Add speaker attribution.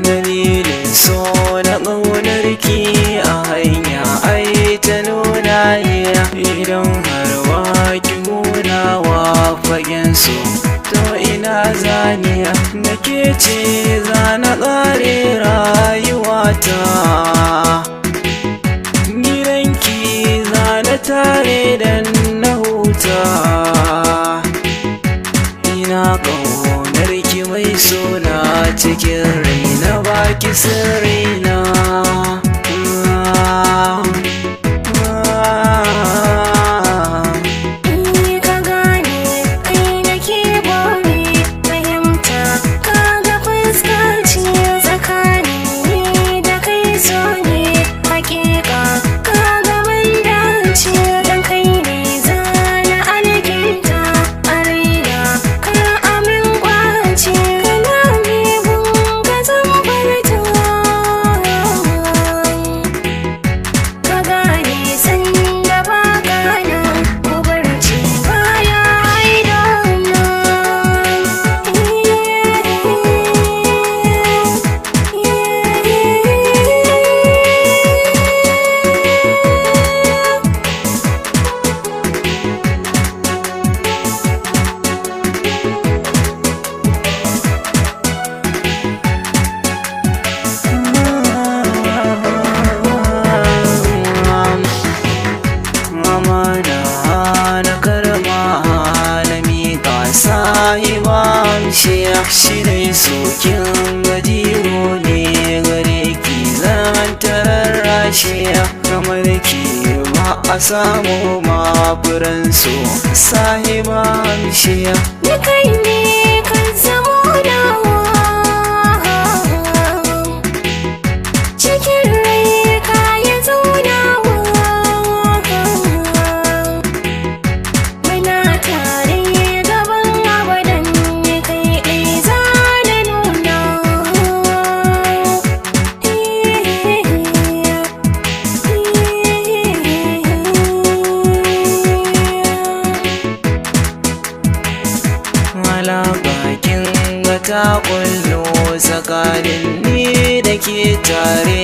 Speaker 1: dalilin so na ƙaunar ki a hanya ai ta nuna idan har wa ki gudawa fagen so to ina zaniya da ke ce zana ƙare rayuwata gidanki zana tare dan na huta ina ƙaunar ki mai suna cikin raina baki sirrina shi dai sokin gajiro ne gare ki zan tararrashe kamar ki ba a samu mafuran so sahiba mishiya
Speaker 2: ni kai ne kan zamo dawa cikin rai ka yi zaunawa muna tare gaban abadan ne kai
Speaker 1: bakin ga ta kullo tsakanin ni da ke tare